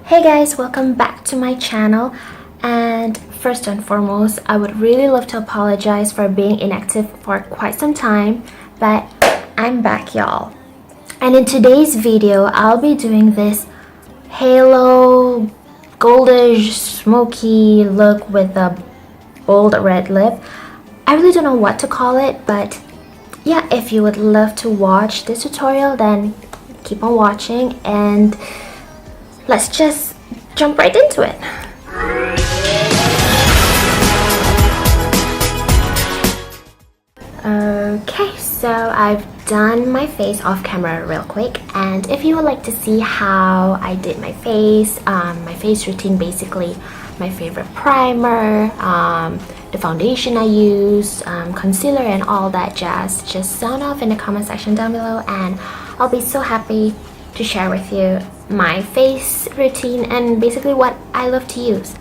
Hey guys, welcome back to my channel. And first and foremost, I would really love to apologize for being inactive for quite some time, but I'm back, y'all. And in today's video, I'll be doing this halo goldish smoky look with a bold red lip. I really don't know what to call it, but yeah, if you would love to watch this tutorial, then keep on watching and let's just jump right into it. Okay, so I've done my face off camera real quick, and if you would like to see how I did my face routine, basically my favorite primer, the foundation I use, concealer and all that jazz, just sound off in the comment section down below and I'll be so happy to share with you my face routine and basically what I love to use.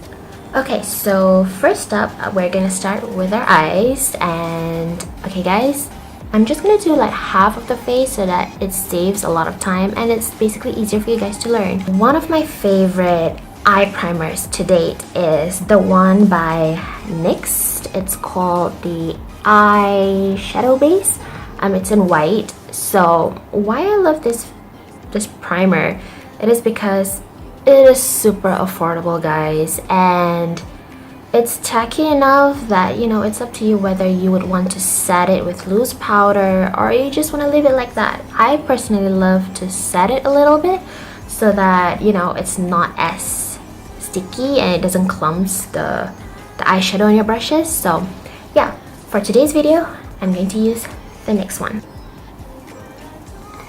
Okay, so first up, we're gonna start with our eyes. And okay guys, I'm just gonna do like half of the face so that it saves a lot of time and it's basically easier for you guys to learn. One of my favorite eye primers to date is the one by NYX. It's called the Eyeshadow base. It's in white. So why I love this primer, it is because it is super affordable, guys, and it's tacky enough that, you know, it's up to you whether you would want to set it with loose powder or you just want to leave it like that. I personally love to set it a little bit so that, you know, it's not as sticky and it doesn't clumps the eyeshadow on your brushes. So yeah, for today's video I'm going to use the NYX one.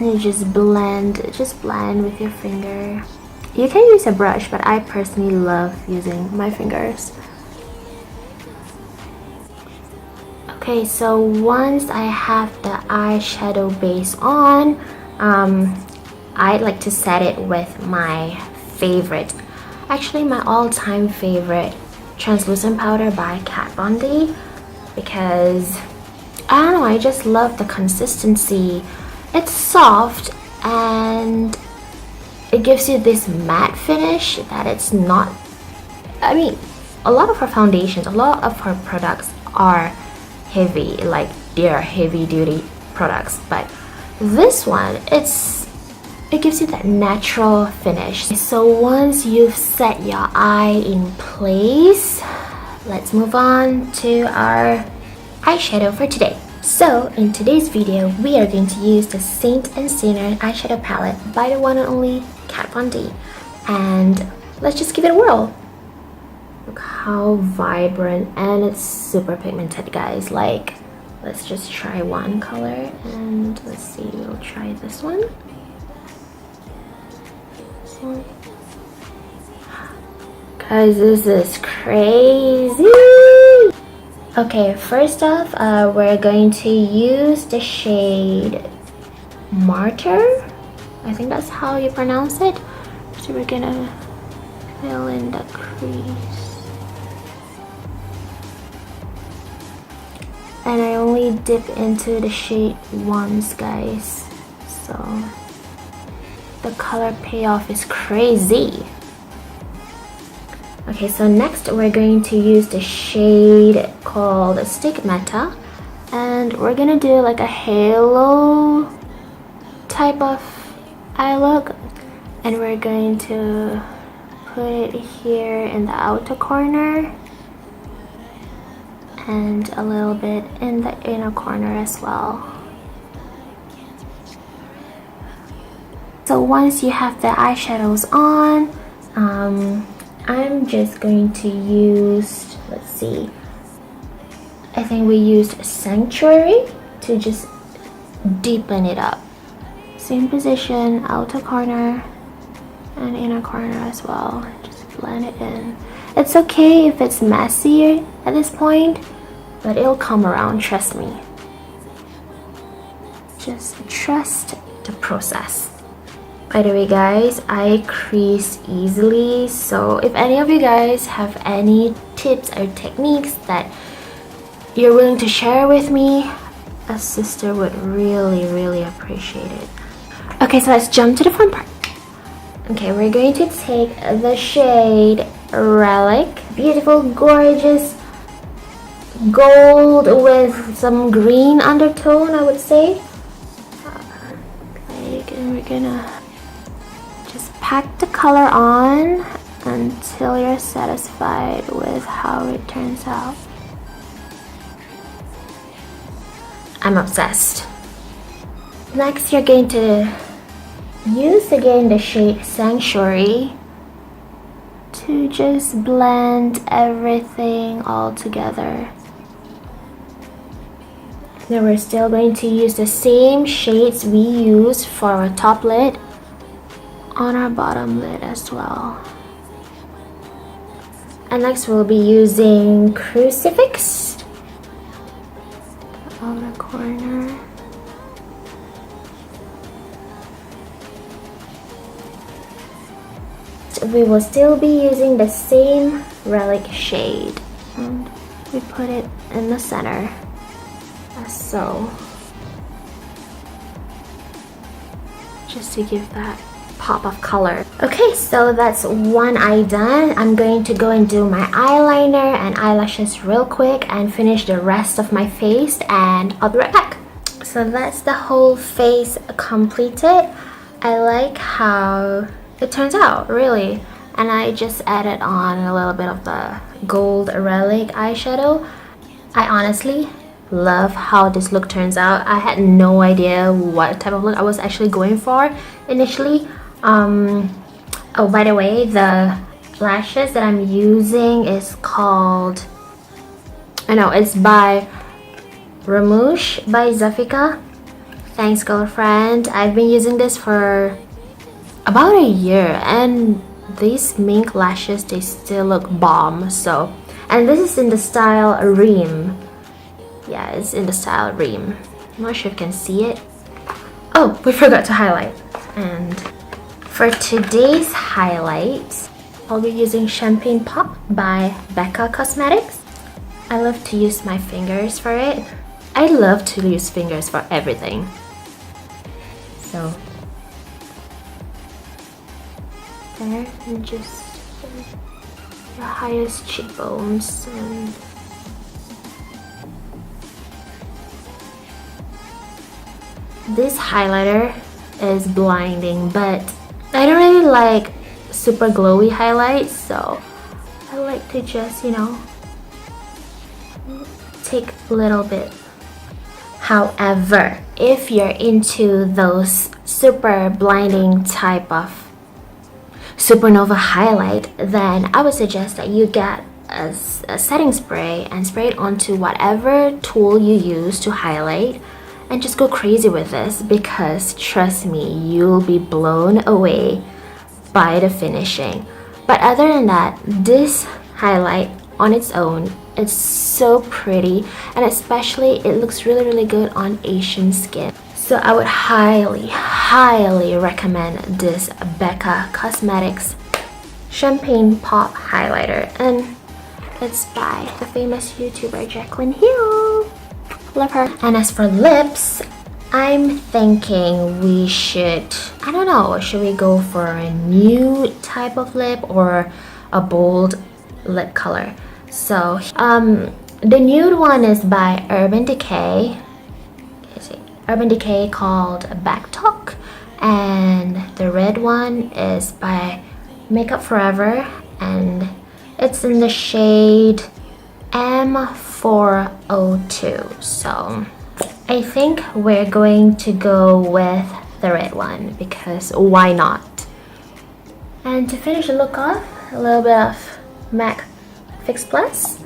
And you just blend with your finger. You can use a brush, but I personally love using my fingers. Okay, so once I have the eyeshadow base on, I'd like to set it with my favorite, actually my all-time favorite, translucent powder by Kat Von D, because I don't know, I just love the consistency. It's soft and it gives you this matte finish that it's not, I mean, a lot of her foundations, a lot of her products are heavy, like they are heavy duty products, but this one, it gives you that natural finish. So once you've set your eye in place, let's move on to our eyeshadow for today. So in today's video, we are going to use the Saint & Sinner eyeshadow palette by the one and only Kat Von D, and let's just give it a whirl. Look how vibrant, and it's super pigmented, guys. Like, let's just try one color, and let's see, we'll try this one. Guys, this is crazy. Okay, first off, we're going to use the shade Martyr. I think that's how you pronounce it. So we're gonna fill in the crease. And I only dip into the shade once, guys. So the color payoff is crazy. Okay, so next we're going to use the shade called Stigmata, and we're gonna do like a halo type of eye look, and we're going to put it here in the outer corner and a little bit in the inner corner as well. So once you have the eyeshadows on, I'm just going to use, let's see, I think we used Sanctuary to just deepen it up. Same position, outer corner and inner corner as well. Just blend it in. It's okay if it's messy at this point, but it'll come around, trust me. Just trust the process. By the way guys, I crease easily, so if any of you guys have any tips or techniques that you're willing to share with me, a sister would really appreciate it. Okay, so let's jump to the fun part. Okay, we're going to take the shade Relic. Beautiful, gorgeous gold with some green undertone, I would say. And we're gonna just pack the color on until you're satisfied with how it turns out. I'm obsessed. Next, you're going to use again the shade Sanctuary to just blend everything all together. Then we're still going to use the same shades we used for our top lid on our bottom lid as well. And next we'll be using Crucifix, the outer corner. We will still be using the same Relic shade, and we put it in the center, as so, just to give that pop of color. Okay, so that's one eye done. I'm going to go and do my eyeliner and eyelashes real quick and finish the rest of my face, and I'll be right back. So that's the whole face completed. I like how it turns out, really. And I just added on a little bit of the gold Relic eyeshadow. I honestly love how this look turns out. I had no idea what type of look I was actually going for initially. Oh, by the way, the lashes that I'm using is called, I know, it's by RAMUSHBYZAFIQHA. Thanks, girlfriend. I've been using this for about a year, and these Mink lashes, they still look bomb. So, and this is in the style Reem. Yeah, it's in the style Reem. I'm not sure if you can see it. Oh, we forgot to highlight. And for today's highlight, I'll be using Champagne Pop by BECCA Cosmetics. I love to use my fingers for it. I love to use fingers for everything. So there, and just the highest cheekbones, and this highlighter is blinding, but I don't really like super glowy highlights, so I like to just, you know, take a little bit. However, if you're into those super blinding type of supernova highlight, then I would suggest that you get a setting spray and spray it onto whatever tool you use to highlight, and just go crazy with this, because trust me, you'll be blown away by the finishing. But other than that, this highlight on its own, it's so pretty, and especially it looks really good on Asian skin. So I would highly recommend this BECCA Cosmetics Champagne Pop highlighter, and it's by the famous YouTuber Jaclyn Hill. Love her. And as for lips, I'm thinking we should, I don't know, should we go for a nude type of lip or a bold lip color? So the nude one is by Urban Decay. Urban Decay called Back Talk, and the red one is by Makeup Forever, and it's in the shade M402. So I think we're going to go with the red one, because why not? And to finish the look off, a little bit of MAC Fix Plus,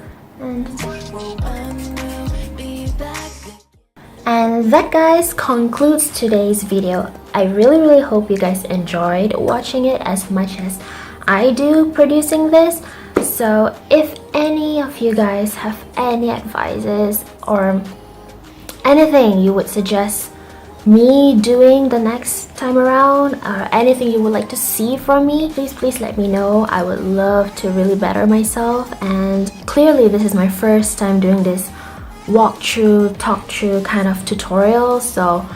and that, guys, concludes today's video. I really hope you guys enjoyed watching it as much as I do producing this. So if any of you guys have any advices or anything you would suggest me doing the next time around, or anything you would like to see from me, please let me know. I would love to really better myself, and clearly this is my first time doing this walk through, talk through kind of tutorial, so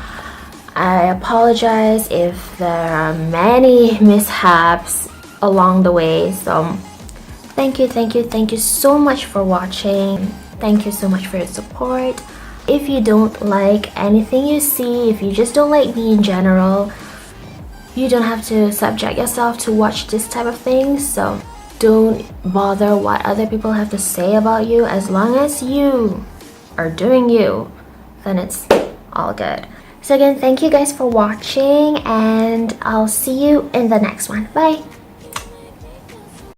I apologize if there are many mishaps along the way. So thank you so much for watching. Thank you so much for your support. If you don't like anything you see, if you just don't like me in general, you don't have to subject yourself to watch this type of thing. So don't bother what other people have to say about you. As long as you are doing you, then it's all good. So again, thank you guys for watching, and I'll see you in the next one. Bye.